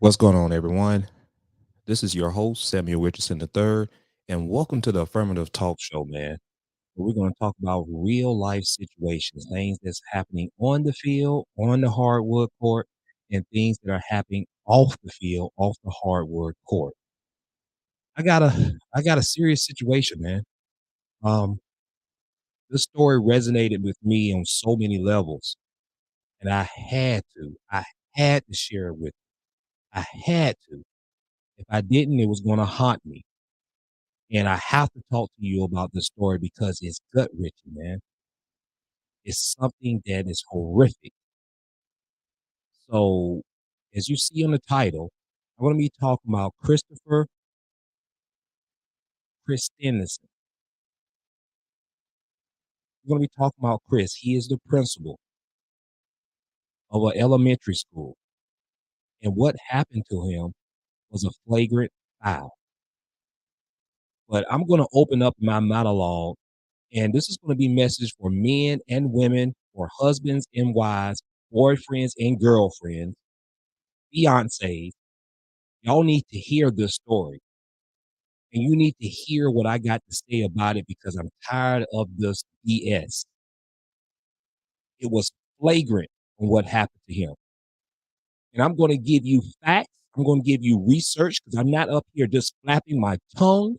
What's going on, everyone? This is your host, Samuel Richardson III, and welcome to the Affirmative Talk Show, man. Where we're going to talk about real life situations, things that's happening on the field, on the hardwood court, and things that are happening off the field, off the hardwood court. I got a serious situation, man. Um, this story resonated with me on so many levels, and I had to share it with you. I had to. If I didn't, it was going to haunt me. And I have to talk to you about this story because it's gut wrenching, man. It's something that is horrific. So, as you see on the title, I'm going to be talking about Christopher Christensen. We're going to be talking about Chris. He is the principal of an elementary school. And what happened to him was a flagrant foul. But I'm going to open up my monologue, and this is going to be a message for men and women, for husbands and wives, boyfriends and girlfriends, fiancés. Y'all need to hear this story, and you need to hear what I got to say about it because I'm tired of this BS. It was flagrant on what happened to him. And I'm going to give you facts. I'm going to give you research because I'm not up here just flapping my tongue,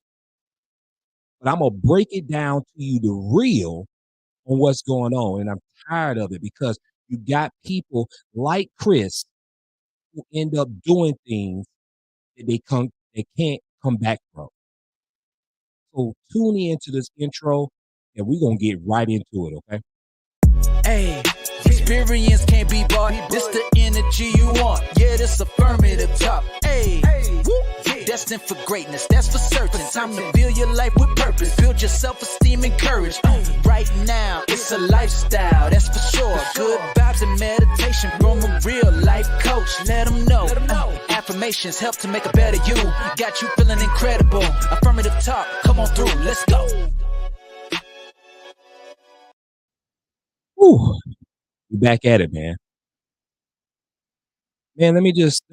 but I'm going to break it down to you the real on what's going on. And I'm tired of it because you got people like Chris who end up doing things that they can't come back from. So tune into this intro and we're going to get right into it, okay? Hey, experience can't be bought. This the energy you want. Yeah, this affirmative talk. Hey, destined for greatness, that's for certain. Time to build your life with purpose. Build your self-esteem and courage. Right now, it's a lifestyle, that's for sure. Good vibes and meditation from a real life coach. Let them know. Affirmations help to make a better you. Got you feeling incredible. Affirmative talk, come on through, let's go. Whew, we back at it, man. Man, let me just,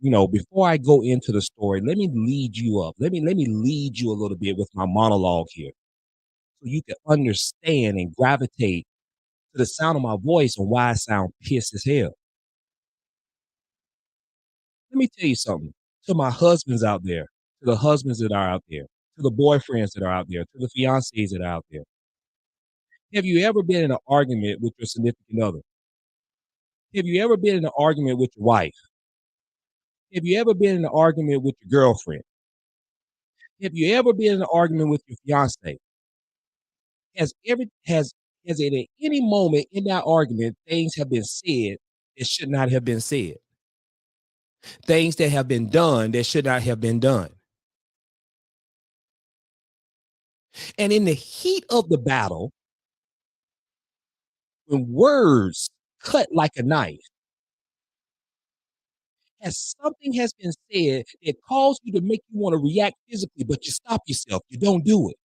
before I go into the story, let me lead you up. Let me lead you a little bit with my monologue here so you can understand and gravitate to the sound of my voice and why I sound pissed as hell. Let me tell you something to my husbands out there, to the husbands that are out there, to the boyfriends that are out there, to the fiancés that are out there. Have you ever been in an argument with your significant other? Have you ever been in an argument with your wife? Have you ever been in an argument with your girlfriend? Have you ever been in an argument with your fiance? Has it at any moment in that argument things have been said that should not have been said? Things that have been done that should not have been done. And in the heat of the battle, when words cut like a knife, as something has been said that caused you to make you want to react physically, but you stop yourself, you don't do it.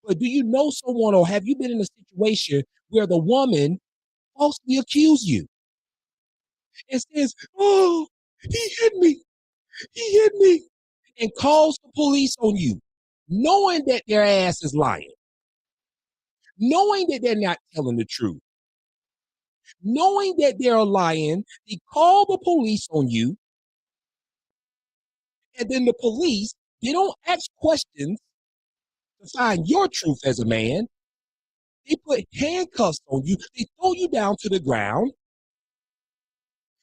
But do you know someone, or have you been in a situation where the woman falsely accused you and says, "Oh, he hit me, he hit me," and calls the police on you, knowing that their ass is lying, knowing that they're not telling the truth, knowing that they're lying, they call the police on you, and then the police, they don't ask questions to find your truth as a man. They put handcuffs on you, they throw you down to the ground,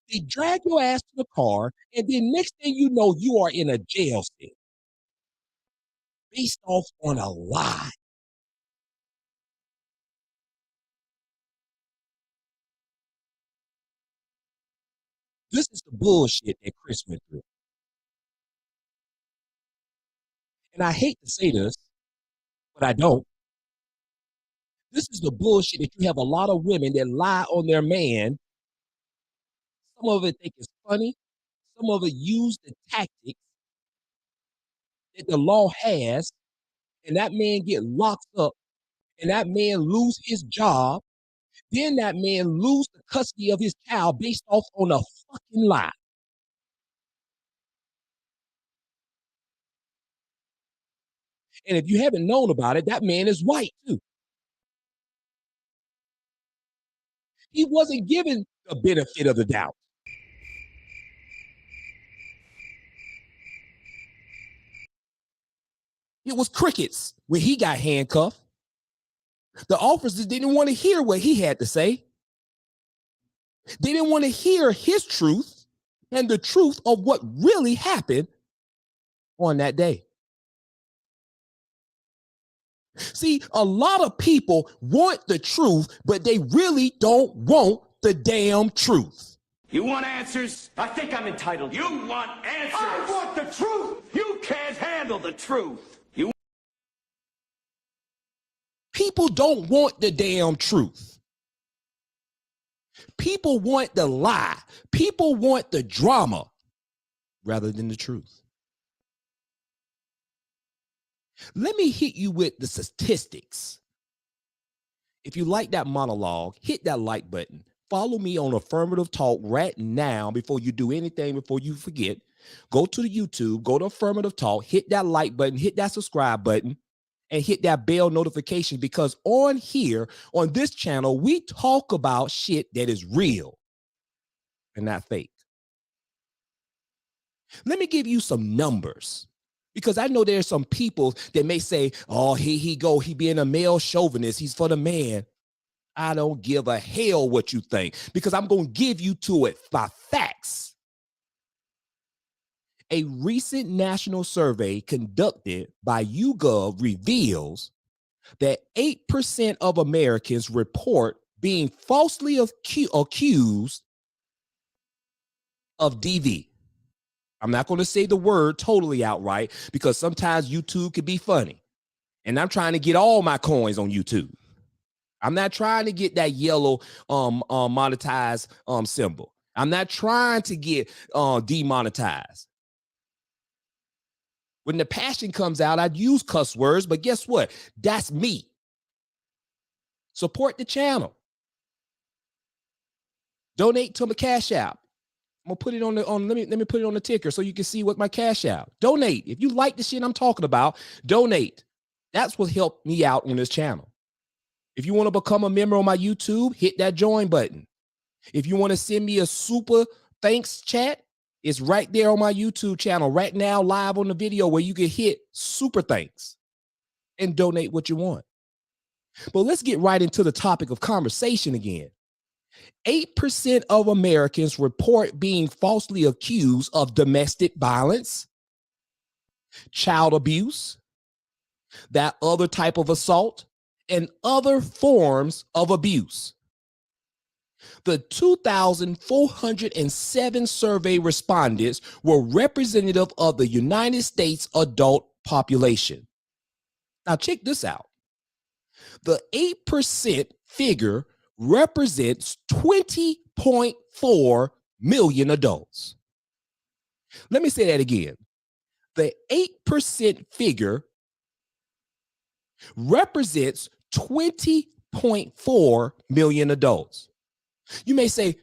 they drag your ass to the car, and then next thing you know, you are in a jail cell based off on a lie. This is the bullshit that Chris went through. And I hate to say this, but I don't. This is the bullshit that you have a lot of women that lie on their man. Some of it think it's funny. Some of it use the tactics that the law has, and that man get locked up, and that man lose his job. Then that man lose the custody of his child based off on a fucking lie. And if you haven't known about it, that man is white too. He wasn't given the benefit of the doubt. It was crickets when he got handcuffed. The officers didn't want to hear what he had to say. They didn't want to hear his truth and the truth of what really happened on that day. See, a lot of people want the truth, but they really don't want the damn truth. You want answers? I think I'm entitled. You want answers? I want the truth. You can't handle the truth. People don't want the damn truth. People want the lie. People want the drama rather than the truth. Let me hit you with the statistics. If you like that monologue, hit that like button. Follow me on Affirmative Talk right now before you do anything, before you forget. Go to the YouTube, go to Affirmative Talk, hit that like button, hit that subscribe button, and hit that bell notification, because on here, on this channel, we talk about shit that is real and not fake. Let me give you some numbers, because I know there's some people that may say, oh, here he go, he being a male chauvinist, he's for the man. I don't give a hell what you think, because I'm going to give you to it by facts. A recent national survey conducted by YouGov reveals that 8% of Americans report being falsely accused of DV. I'm not going to say the word totally outright, because sometimes YouTube can be funny. And I'm trying to get all my coins on YouTube. I'm not trying to get that yellow monetized symbol. I'm not trying to get demonetized. When the passion comes out, I'd use cuss words, but guess what? That's me. Support the channel. Donate to my Cash App. I'm gonna put it let me put it on the ticker so you can see what my Cash App. Donate. If you like the shit I'm talking about, donate. That's what helped me out on this channel. If you want to become a member on my YouTube, hit that join button. If you want to send me a super thanks chat, it's right there on my YouTube channel right now, live on the video, where you can hit super thanks and donate what you want. But let's get right into the topic of conversation again. 8% of Americans report being falsely accused of domestic violence, child abuse, that other type of assault, and other forms of abuse. The 2,407 survey respondents were representative of the United States adult population. Now, check this out. The 8% figure represents 20.4 million adults. Let me say that again. The 8% figure represents 20.4 million adults. You may say,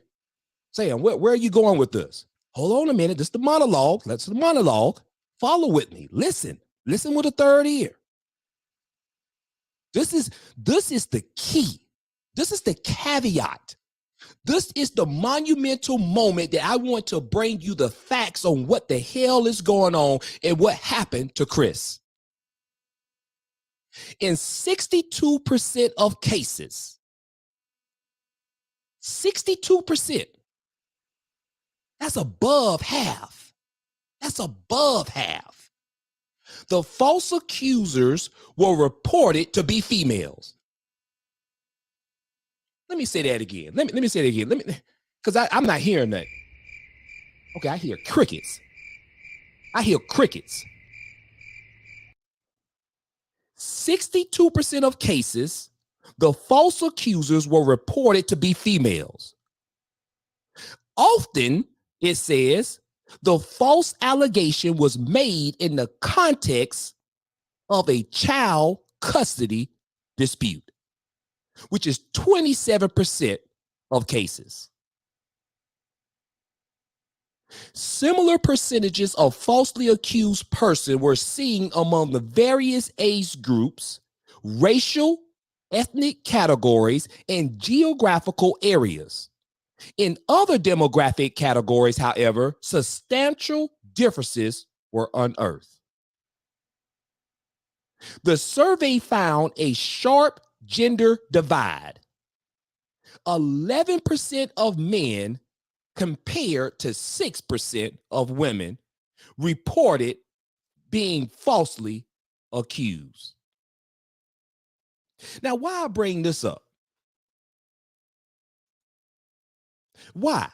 Sam, where are you going with this? Hold on a minute. This is the monologue. Let's the monologue. Follow with me. Listen with a third ear. This is the key. This is the caveat. This is the monumental moment that I want to bring you the facts on what the hell is going on and what happened to Chris. In 62% of cases, 62%, that's above half. That's above half. The false accusers were reported to be females. Let me say that again. Let me say it again. Because I'm not hearing that. Okay, I hear crickets. I hear crickets. 62% of cases, the false accusers were reported to be females. Often, it says, the false allegation was made in the context of a child custody dispute, which is 27% of cases. Similar percentages of falsely accused person were seen among the various age groups, racial, ethnic categories, and geographical areas. In other demographic categories, however, substantial differences were unearthed. The survey found a sharp gender divide. 11% of men compared to 6% of women reported being falsely accused. Now, why I bring this up? Why?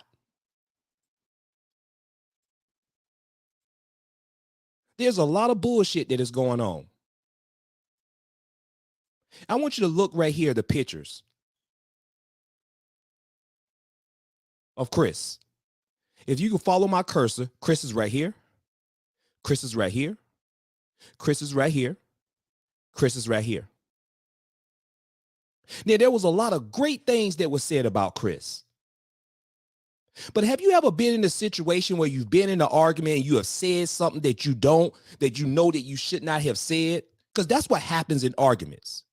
There's a lot of bullshit that is going on. I want you to look right here, the pictures of Chris. If you can follow my cursor, Chris is right here. Chris is right here. Chris is right here. Chris is right here. Now, there was a lot of great things that were said about Chris. But have you ever been in a situation where you've been in an argument and you have said something that you know that you should not have said? Because that's what happens in arguments.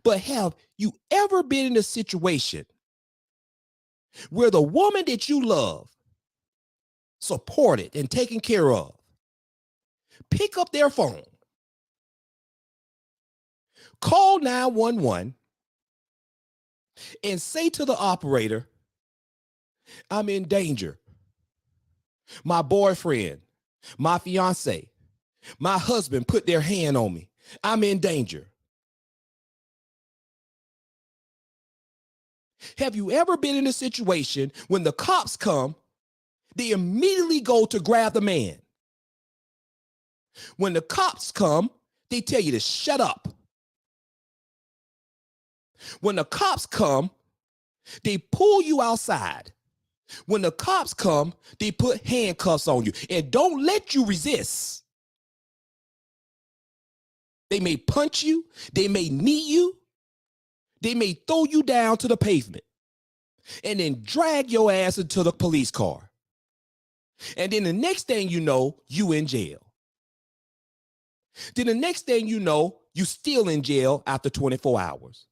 But have you ever been in a situation where the woman that you love, supported and taken care of, pick up their phone, call 911, and say to the operator, I'm in danger. My boyfriend, my fiance, my husband put their hand on me. I'm in danger. Have you ever been in a situation when the cops come, they immediately go to grab the man? When the cops come, they tell you to shut up. When the cops come, they pull you outside. When the cops come, they put handcuffs on you and don't let you resist. They may punch you, they may knee you, they may throw you down to the pavement and then drag your ass into the police car. And then the next thing you know, you in jail. Then the next thing you know, you still in jail after 24 hours.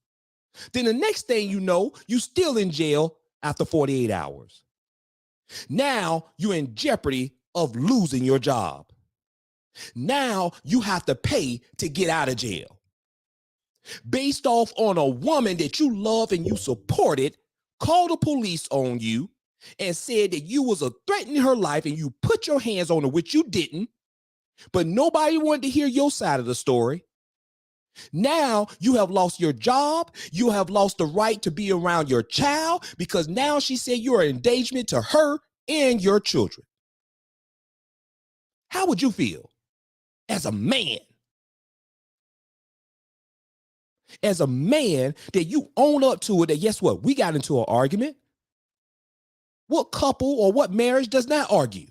Then the next thing you know, you still in jail after 48 hours. Now you're in jeopardy of losing your job. Now you have to pay to get out of jail. Based off on a woman that you love and you supported, called the police on you and said that you was threatening her life and you put your hands on her, which you didn't, but nobody wanted to hear your side of the story. Now you have lost your job. You have lost the right to be around your child because now she said you're an endangerment to her and your children. How would you feel as a man? As a man that you own up to it, that guess what? We got into an argument. What couple or what marriage does not argue?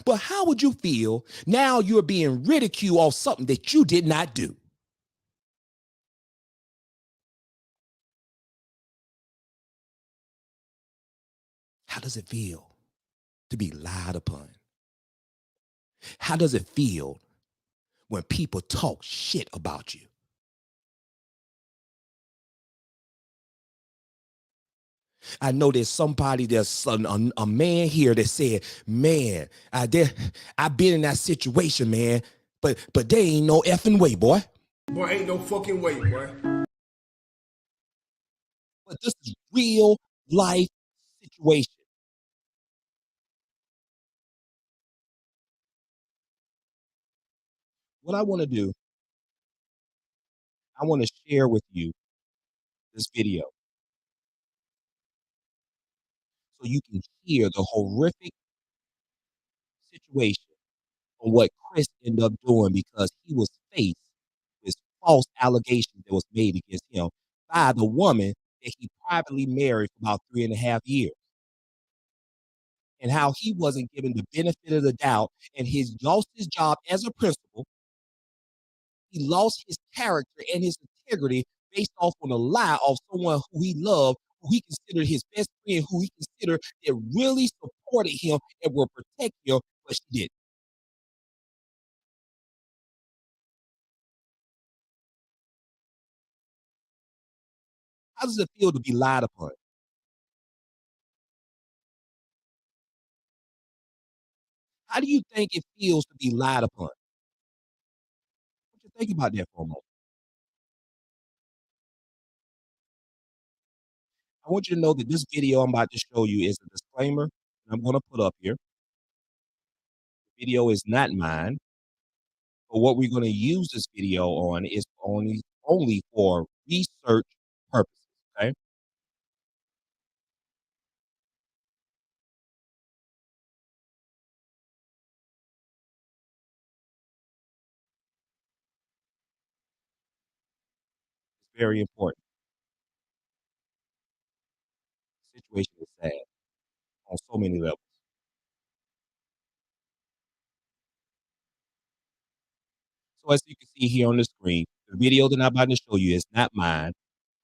But how would you feel now you're being ridiculed of something that you did not do? How does it feel to be lied upon? How does it feel when people talk shit about you? I know there's somebody, there's a man here that said, man, I've been in that situation, man, but there ain't no effing way, boy. Boy, ain't no fucking way, boy. But this is real life situation. What I want to do, I want to share with you this video so you can hear the horrific situation on what Chris ended up doing because he was faced with false allegations that was made against him by the woman that he privately married for about 3.5 years. And how he wasn't given the benefit of the doubt and he lost his job as a principal. He lost his character and his integrity based off on a lie of someone who he loved, who he considered his best friend, who he considered that really supported supported him and will protect him, but she didn't. How does it feel to be lied upon? How do you think it feels to be lied upon? What you think about that for a moment? I want you to know that this video I'm about to show you is a disclaimer that I'm gonna put up here. The video is not mine, but what we're gonna use this video on is only for research purposes, okay? It's very important. The situation is sad on so many levels. So as you can see here on the screen, the video that I'm about to show you is not mine,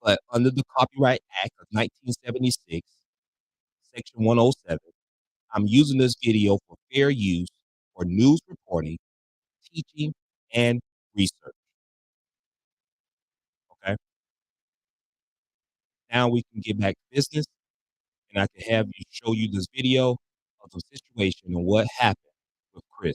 but under the Copyright Act of 1976, Section 107, I'm using this video for fair use for news reporting, teaching, and research. Okay. Now we can get back to business and I can have you show you this video of the situation and what happened with Chris.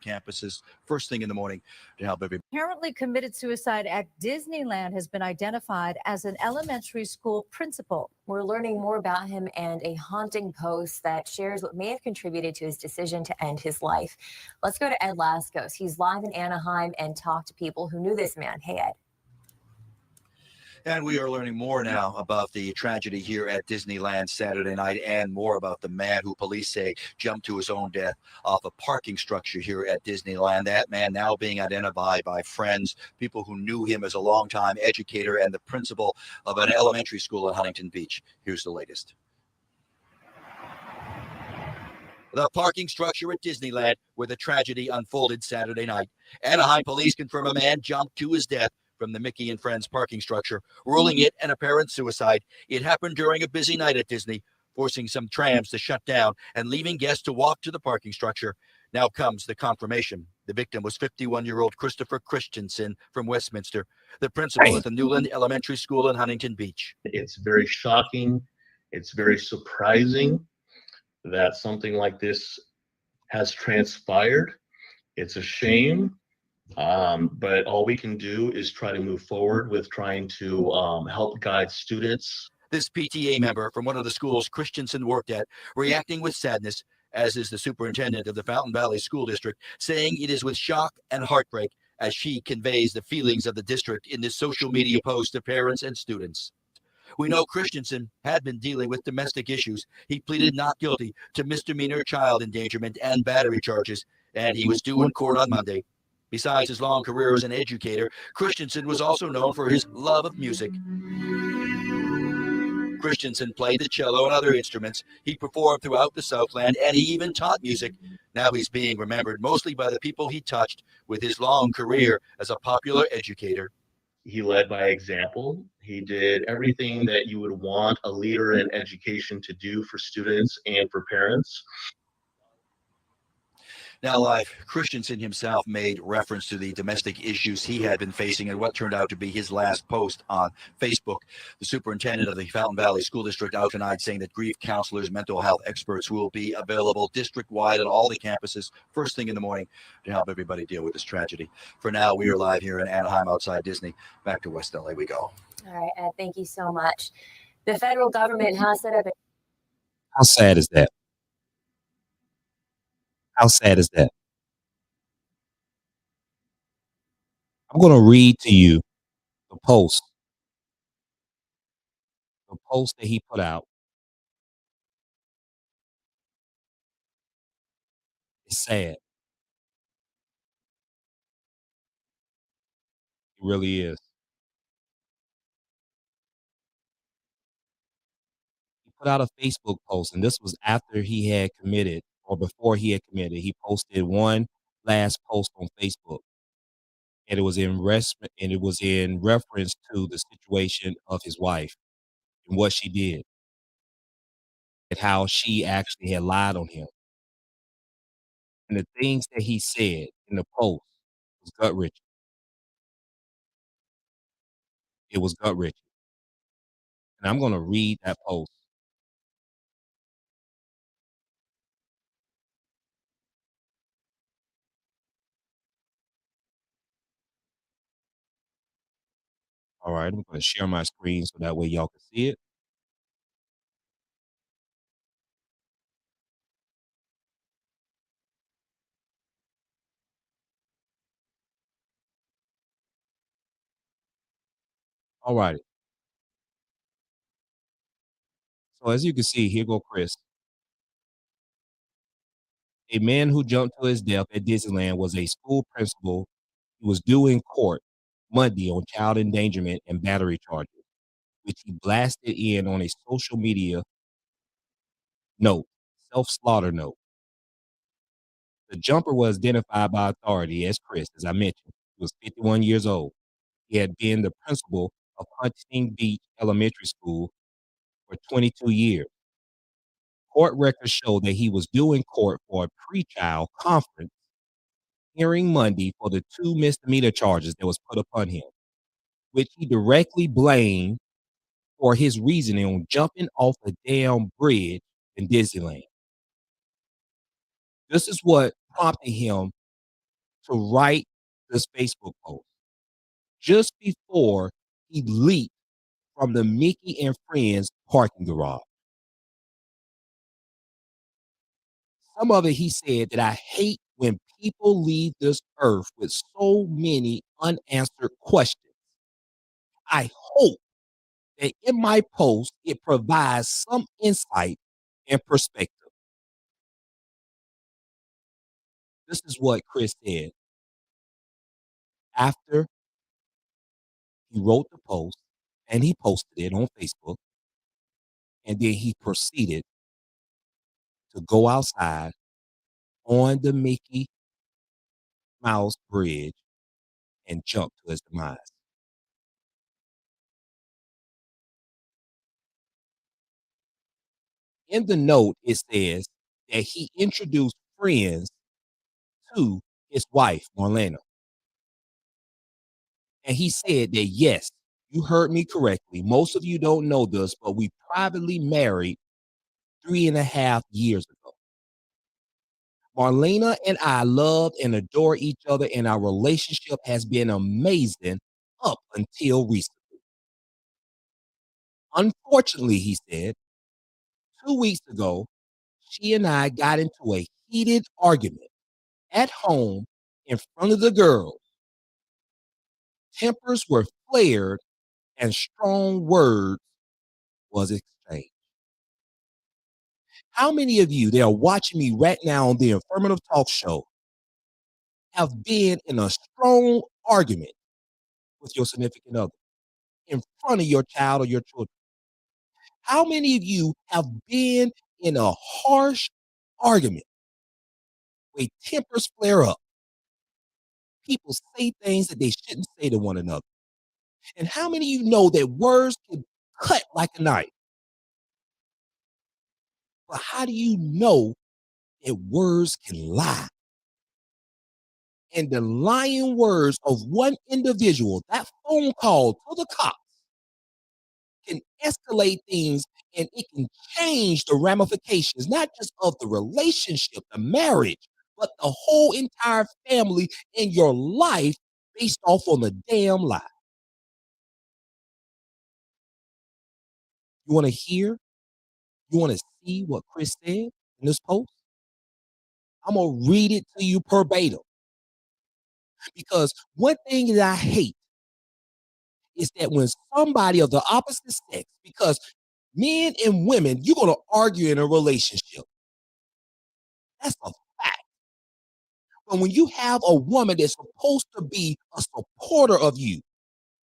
Campuses first thing in the morning to help everybody. Apparently committed suicide at Disneyland has been identified as an elementary school principal. We're learning more about him and a haunting post that shares what may have contributed to his decision to end his life. Let's go to Ed Lascos. He's live in Anaheim and talked to people who knew this man. Hey, Ed. And we are learning more now about the tragedy here at Disneyland Saturday night and more about the man who police say jumped to his own death off a parking structure here at Disneyland. That man now being identified by friends, people who knew him as a longtime educator and the principal of an elementary school in Huntington Beach. Here's the latest. The parking structure at Disneyland where the tragedy unfolded Saturday night. Anaheim police confirm a man jumped to his death from the Mickey and Friends parking structure, ruling it an apparent suicide. It happened during a busy night at Disney, forcing some trams to shut down and leaving guests to walk to the parking structure. Now comes the confirmation. The victim was 51-year-old Christopher Christensen from Westminster, the principal at the Newland Elementary School in Huntington Beach. It's very shocking. It's very surprising that something like this has transpired. It's a shame. But all we can do is try to move forward with trying to help guide students. This PTA member from one of the schools Christensen worked at, reacting with sadness, as is the superintendent of the Fountain Valley School District, saying it is with shock and heartbreak as she conveys the feelings of the district in this social media post to parents and students. We know Christensen had been dealing with domestic issues. He pleaded not guilty to misdemeanor child endangerment and battery charges, and he was due in court on Monday. Besides his long career as an educator, Christensen was also known for his love of music. Christensen played the cello and other instruments. He performed throughout the Southland, and he even taught music. Now he's being remembered mostly by the people he touched with his long career as a popular educator. He led by example. He did everything that you would want a leader in education to do for students and for parents. Now live, Christensen himself made reference to the domestic issues he had been facing and what turned out to be his last post on Facebook. The superintendent of the Fountain Valley School District out tonight saying that grief counselors, mental health experts will be available district-wide at all the campuses first thing in the morning to help everybody deal with this tragedy. For now, we are live here in Anaheim outside Disney. Back to West LA we go. All right, Ed, thank you so much. The federal government has set up a... How sad is that? How sad is that? I'm going to read to you the post that he put out. It's sad. It really is. He put out a Facebook post, and this was after he had committed or before he had committed. He posted one last post on Facebook, and it was in reference to the situation of his wife and what she did. how she actually had lied on him. And the things that he said in the post was gut wrenching. It was gut wrenching. And I'm going to read that post. All right, I'm going to share my screen so that way y'all can see it. All righty. So as you can see, here go Chris. A man who jumped to his death at Disneyland was a school principal. He was due in court Monday on child endangerment and battery charges, which he blasted in on a social media note, self-slaughter note. The jumper was identified by authority as Chris, as I mentioned. He was 51 years old. He had been the principal of Huntington Beach Elementary School for 22 years. Court records show that he was due in court for a pretrial conference hearing Monday for the 2 misdemeanor charges that was put upon him, which he directly blamed for his reasoning on jumping off a damn bridge in Disneyland. This is what prompted him to write this Facebook post just before he leaped from the Mickey and Friends parking garage. Some of it he said that I hate when people leave this earth with so many unanswered questions. I hope that in my post it provides some insight and perspective. This is what Chris said after he wrote the post and he posted it on Facebook, and then he proceeded to go outside on the Mickey Mouse Bridge and jump to his demise. In the note, it says that he introduced friends to his wife, Marlena. And he said that, yes, you heard me correctly. Most of you don't know this, but we privately married 3.5 years ago. Marlena and I love and adore each other, and our relationship has been amazing up until recently. Unfortunately, he said, 2 weeks ago, she and I got into a heated argument at home in front of the girls. Tempers were flared and strong words was exchanged. How many of you that are watching me right now on the Affirmative Talk Show have been in a strong argument with your significant other in front of your child or your children? How many of you have been in a harsh argument where tempers flare up? People say things that they shouldn't say to one another. And how many of you know that words can cut like a knife? But how do you know that words can lie? And the lying words of one individual, that phone call to the cops, can escalate things, and it can change the ramifications, not just of the relationship, the marriage, but the whole entire family in your life based off on a damn lie. You want to hear? You want to see what Chris said in this post? I'm going to read it to you verbatim. Because one thing that I hate is that when somebody of the opposite sex, because men and women, you're going to argue in a relationship. That's a fact. But when you have a woman that's supposed to be a supporter of you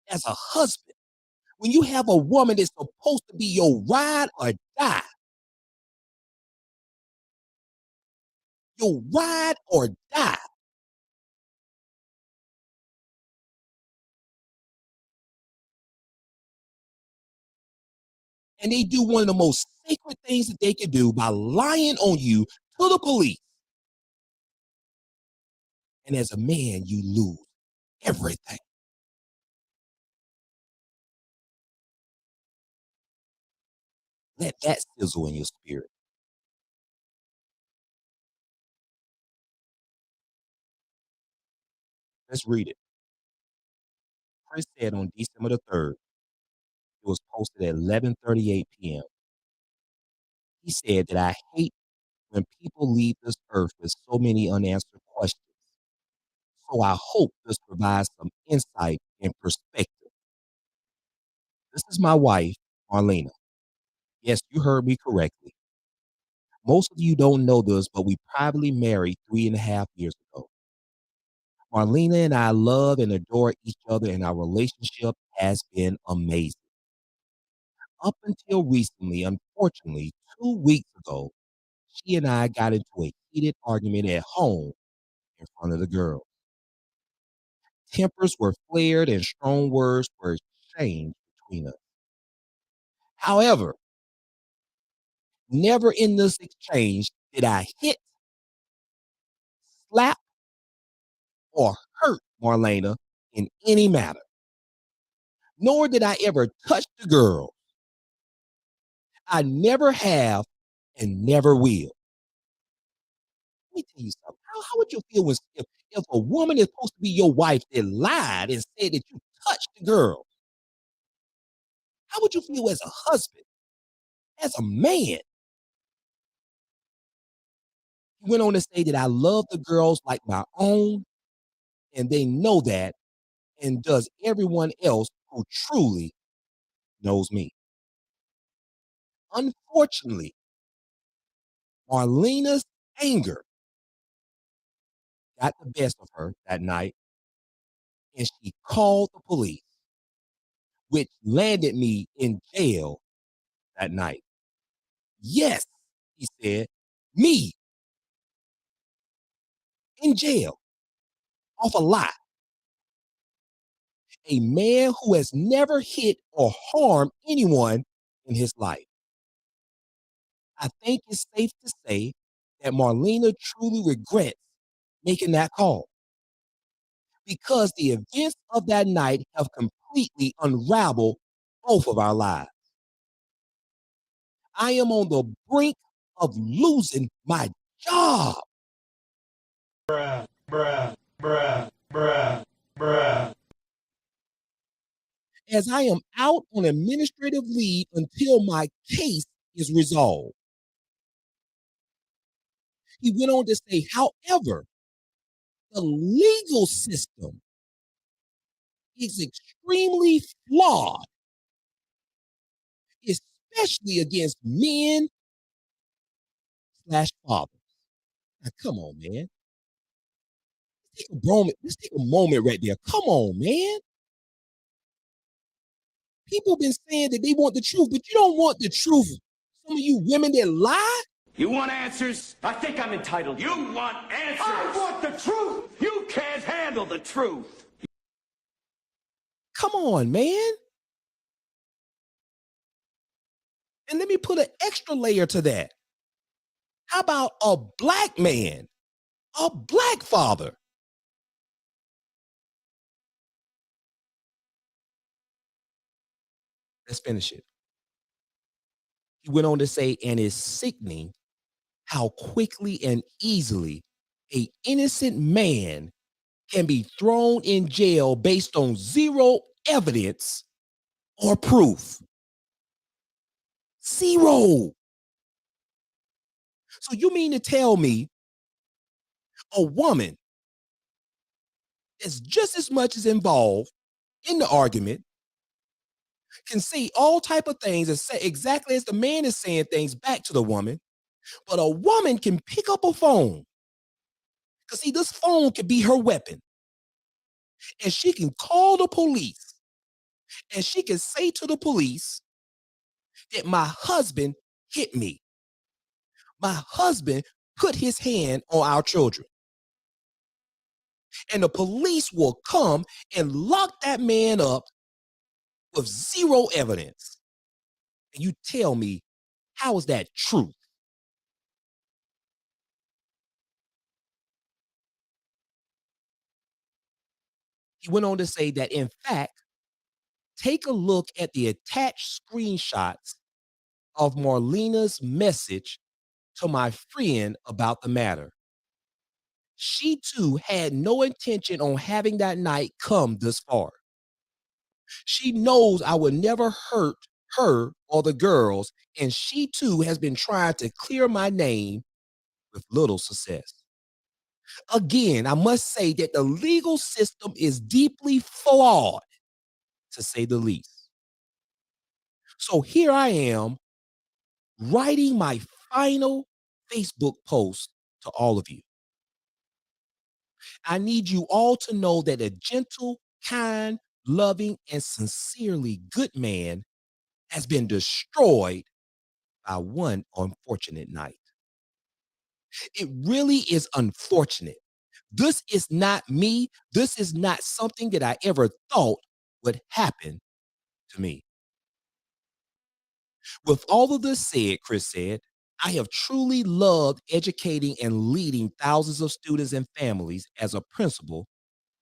as a husband, when you have a woman that's supposed to be your ride or die, your ride or die, and they do one of the most sacred things that they can do by lying on you to the police. And as a man, you lose everything. Let that sizzle in your spirit. Let's read it. Chris said on December the 3rd, it was posted at 11:38 p.m. He said that I hate when people leave this earth with so many unanswered questions. So I hope this provides some insight and perspective. This is my wife, Marlena. Yes, you heard me correctly. Most of you don't know this, but we privately married 3.5 years ago. Marlena and I love and adore each other, and our relationship has been amazing. Up until recently, unfortunately, 2 weeks ago, she and I got into a heated argument at home in front of the girls. Tempers were flared and strong words were exchanged between us. However, never in this exchange did I hit, slap, or hurt Marlena in any manner. Nor did I ever touch the girl. I never have and never will. Let me tell you something. How would you feel if a woman is supposed to be your wife that lied and said that you touched the girl? How would you feel as a husband, as a man? He went on to say that I love the girls like my own, and they know that, and does everyone else who truly knows me. Unfortunately, Marlena's anger got the best of her that night, and she called the police, which landed me in jail that night. Yes, he said, me in jail off a lie. A man who has never hit or harmed anyone in his life. I think it's safe to say that Marlena truly regrets making that call, because the events of that night have completely unraveled both of our lives. I am on the brink of losing my job. Bruh, bruh, bruh, bruh, bruh. As I am out on administrative leave until my case is resolved. He went on to say, however, the legal system is extremely flawed, especially against men / fathers. Now, come on, man. Let's take a moment right there. Come on, man. People have been saying that they want the truth, but you don't want the truth. Some of you women that lie. You want answers? I think I'm entitled. You want answers? I want the truth. You can't handle the truth. Come on, man. And let me put an extra layer to that. How about a black man, a black father? Let's finish it. He went on to say, and it's sickening how quickly and easily an innocent man can be thrown in jail based on zero evidence or proof. Zero. So you mean to tell me a woman that's just as much as involved in the argument can say all type of things and say exactly as the man is saying things back to the woman, but a woman can pick up a phone, because see, this phone could be her weapon, and she can call the police, and she can say to the police that my husband hit me. My husband put his hand on our children. And the police will come and lock that man up with zero evidence. And you tell me How is that truth? He went on to say that, in fact, take a look at the attached screenshots of Marlena's message to my friend about the matter. She too had no intention on having that night come this far. She knows I would never hurt her or the girls, and she too has been trying to clear my name with little success. Again, I must say that the legal system is deeply flawed, to say the least. So here I am writing my final Facebook post to all of you. I need you all to know that a gentle, kind, loving, and sincerely good man has been destroyed by one unfortunate night. It really is unfortunate. This is not me. This is not something that I ever thought would happen to me. With all of this said, Chris said, I have truly loved educating and leading thousands of students and families as a principal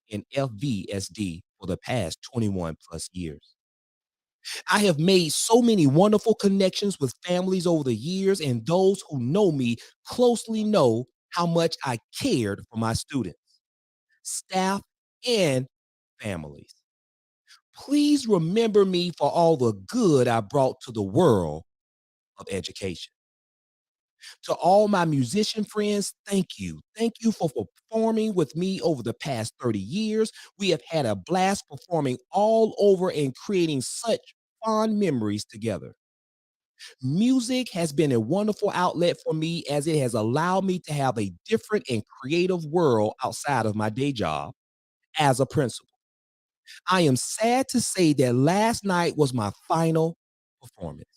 in FVSD for the past 21 plus years. I have made so many wonderful connections with families over the years, and those who know me closely know how much I cared for my students, staff, and families. Please remember me for all the good I brought to the world of education. To all my musician friends, thank you. Thank you for performing with me over the past 30 years. We have had a blast performing all over and creating such fond memories together. Music has been a wonderful outlet for me, as it has allowed me to have a different and creative world outside of my day job as a principal. I am sad to say that last night was my final performance.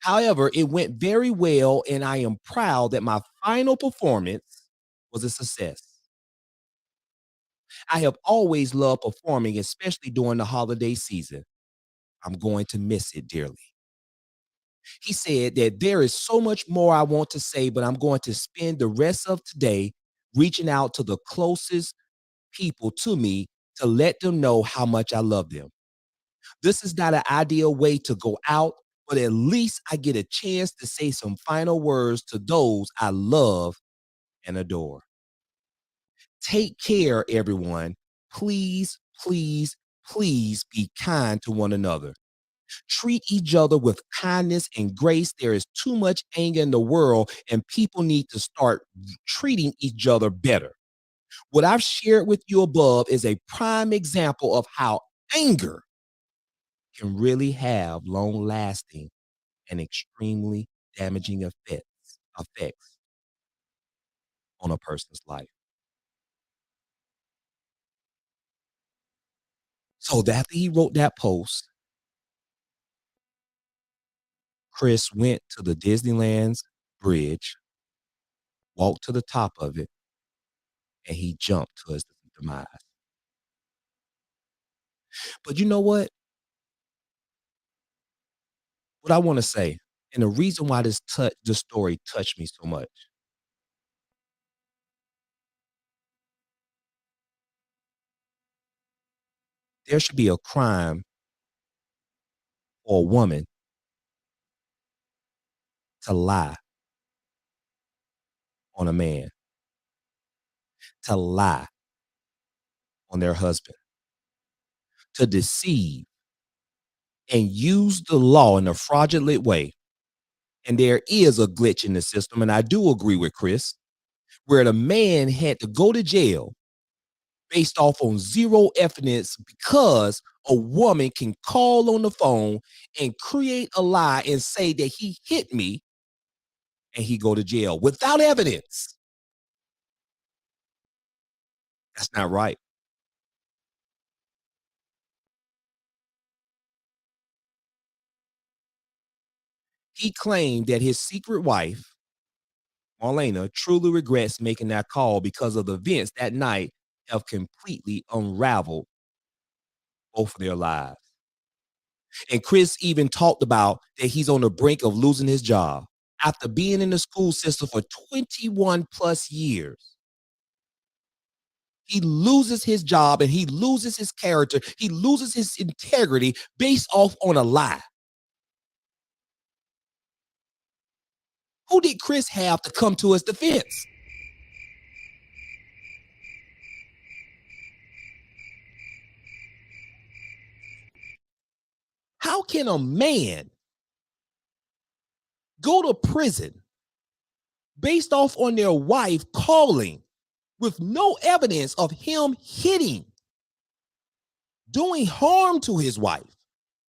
However, it went very well, and I am proud that my final performance was a success. I have always loved performing, especially during the holiday season. I'm going to miss it dearly. He said that there is so much more I want to say, but I'm going to spend the rest of today reaching out to the closest people to me to let them know how much I love them. This is not an ideal way to go out, but at least I get a chance to say some final words to those I love and adore. Take care, everyone. Please, please, please be kind to one another. Treat each other with kindness and grace. There is too much anger in the world, and people need to start treating each other better. What I've shared with you above is a prime example of how anger can really have long-lasting and extremely damaging effects on a person's life. So after he wrote that post, Chris went to the Disneyland's bridge, walked to the top of it, and he jumped to his demise. But you know what? What I want to say, and the reason why this story touched me so much, there should be a crime for a woman to lie on a man, to lie on their husband, to deceive and use the law in a fraudulent way. And there is a glitch in the system, and I do agree with Chris, where the man had to go to jail based off on zero evidence because a woman can call on the phone and create a lie and say that he hit me, and he go to jail without evidence. That's not right. He claimed that his secret wife, Marlena, truly regrets making that call because of the events that night have completely unraveled both of their lives. And Chris even talked about that he's on the brink of losing his job after being in the school system for 21 plus years. He loses his job and he loses his character. He loses his integrity based off on a lie. Who did Chris have to come to his defense? How can a man go to prison based off on their wife calling with no evidence of him hitting, doing harm to his wife?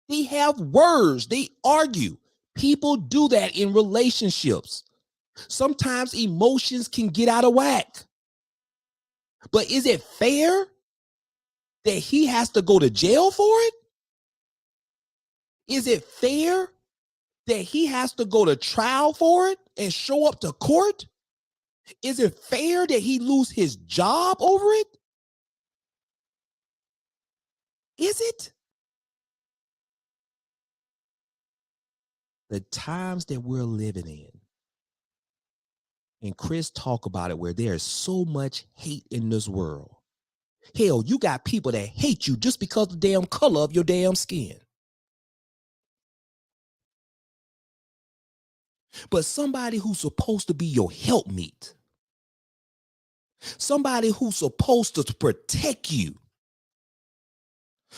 They have words, they argue. People do that in relationships. Sometimes emotions can get out of whack. But is it fair that he has to go to jail for it? Is it fair that he has to go to trial for it and show up to court? Is it fair that he lose his job over it? Is it? The times that we're living in, and Chris talk about it, where there is so much hate in this world. Hell, you got people that hate you just because of the damn color of your damn skin. But somebody who's supposed to be your helpmeet, somebody who's supposed to protect you,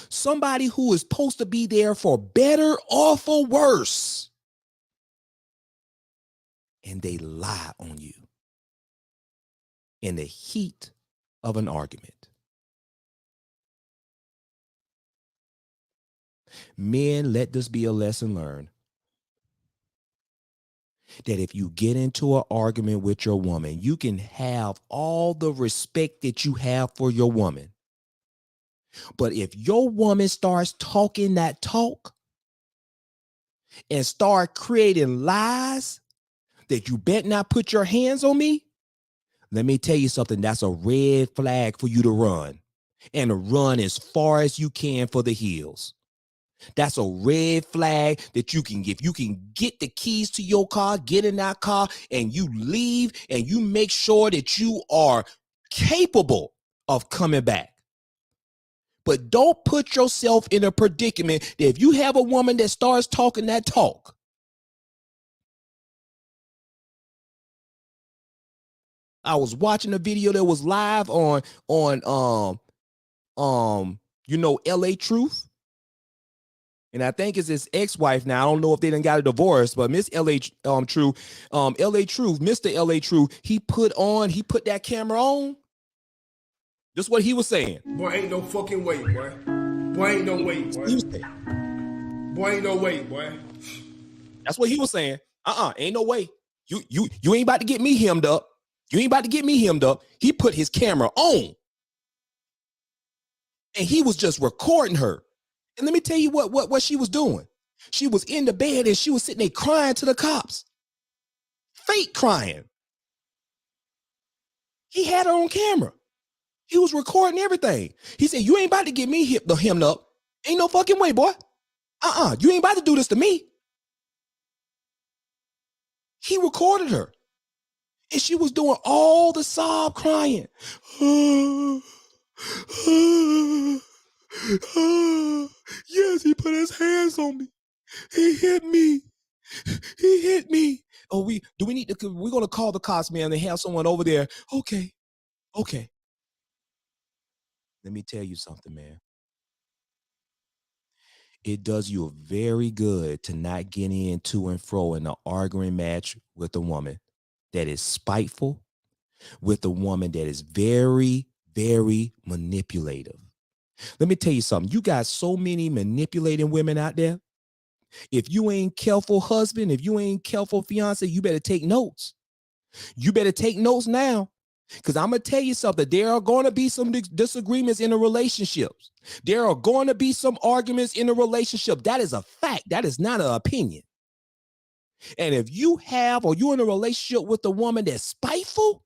somebody who is supposed to be there for better or for worse, and they lie on you in the heat of an argument. Men, let this be a lesson learned, that if you get into an argument with your woman, you can have all the respect that you have for your woman. But if your woman starts talking that talk and start creating lies that you bet not put your hands on me, let me tell you something, that's a red flag for you to run, and to run as far as you can for the hills. That's a red flag that you can give. You can get the keys to your car, get in that car, and you leave, and you make sure that you are capable of coming back. But don't put yourself in a predicament that if you have a woman that starts talking that talk, I was watching a video that was live on LA Truth. And I think it's his ex-wife now. I don't know if they done got a divorce, but Miss LA Truth, Mr. LA Truth, he put that camera on. That's what he was saying. Boy, ain't no fucking way, boy. Boy, ain't no way, boy. Boy, ain't no way, boy. That's what he was saying. Ain't no way. You ain't about to get me hemmed up. You ain't about to get me hemmed up. He put his camera on. And he was just recording her. And let me tell you what she was doing. She was in the bed and she was sitting there crying to the cops. Fake crying. He had her on camera. He was recording everything. He said, you ain't about to get me hemmed up. Ain't no fucking way, boy. You ain't about to do this to me. He recorded her. And she was doing all the sob crying. Yes, he put his hands on me. He hit me. He hit me. Oh, we're going to call the cops, man. They have someone over there. Okay. Let me tell you something, man. It does you very good to not get in to and fro in an arguing match with a woman that is spiteful, with a woman that is very, very manipulative. Let me tell you something. You got so many manipulating women out there. If you ain't careful husband, if you ain't careful fiance, you better take notes. You better take notes now. Because I'm going to tell you something. There are going to be some disagreements in the relationships. There are going to be some arguments in a relationship. That is a fact. That is not an opinion. And if you have, or you're in a relationship with a woman that's spiteful,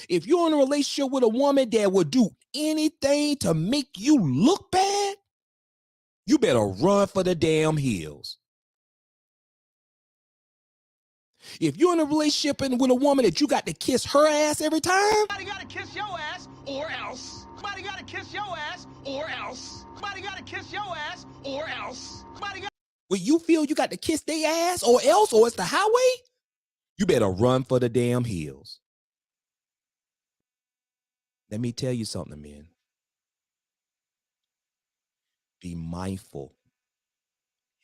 if you're in a relationship with a woman that will do anything to make you look bad, You better run for the damn hills. If you're in a relationship and with a woman that you got to kiss her ass every time, Somebody gotta kiss your ass or else. Somebody gotta kiss your ass or else. Somebody gotta kiss your ass or else. Somebody got when you feel you got to kiss their ass or else, or it's the highway, you better run for the damn hills. Let me tell you something, men. Be mindful.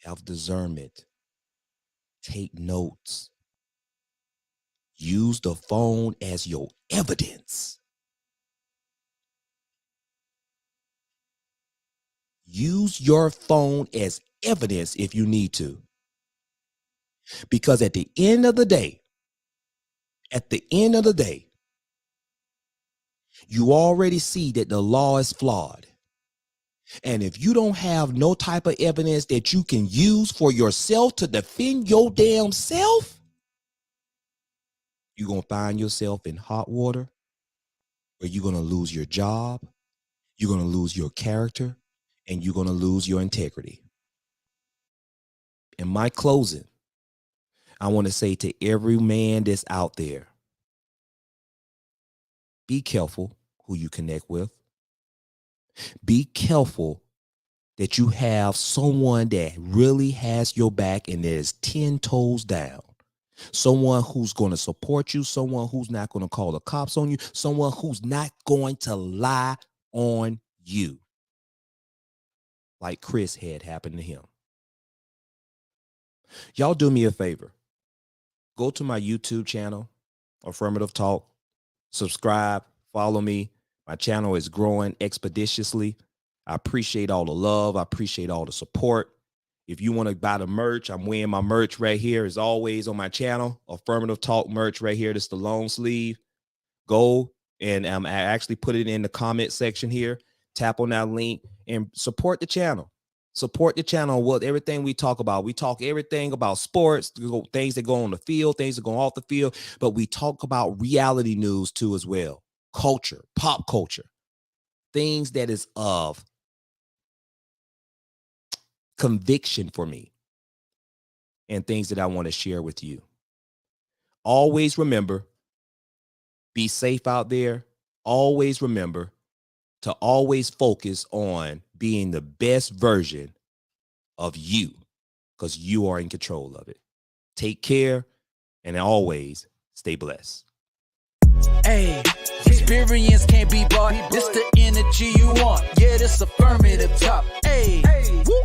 Have discernment. Take notes. Use the phone as your evidence. Use your phone as evidence if you need to. Because at the end of the day, you already see that the law is flawed. And if you don't have no type of evidence that you can use for yourself to defend your damn self, you're going to find yourself in hot water, or you're going to lose your job, you're going to lose your character, and you're going to lose your integrity. In my closing, I want to say to every man that's out there, be careful who you connect with. Be careful that you have someone that really has your back and that is 10 toes down. Someone who's going to support you, someone who's not going to call the cops on you, someone who's not going to lie on you, like Chris had happened to him. Y'all do me a favor. Go to my YouTube channel, Affirmative Talk, subscribe, follow me. My channel is growing expeditiously. I appreciate all the love. I appreciate all the support. If you want to buy the merch, I'm wearing my merch right here, as always, on my channel. Affirmative Talk merch right here. This is the long sleeve. Go and I actually put it in the comment section here. Tap on that link and support the channel. Support the channel with everything we talk about. We talk everything about sports, things that go on the field, things that go off the field, but we talk about reality news too as well. Culture, pop culture, things that is of conviction for me and things that I want to share with you. Always remember, be safe out there. Always remember to always focus on being the best version of you, because you are in control of it. Take care and always stay blessed. Hey, experience can't be bought. This the energy you want. Yeah, this affirmative talk. Hey, woo.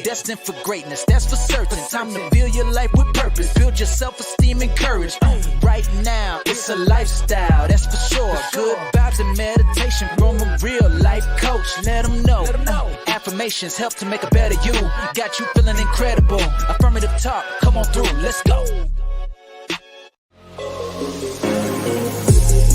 Destined for greatness, that's for certain. Time to build your life with purpose. Build your self-esteem and courage. Right now, it's a lifestyle, that's for sure. Good vibes and meditation from a real life coach. Let them know. Affirmations help to make a better you. Got you feeling incredible. Affirmative talk, come on through, let's go.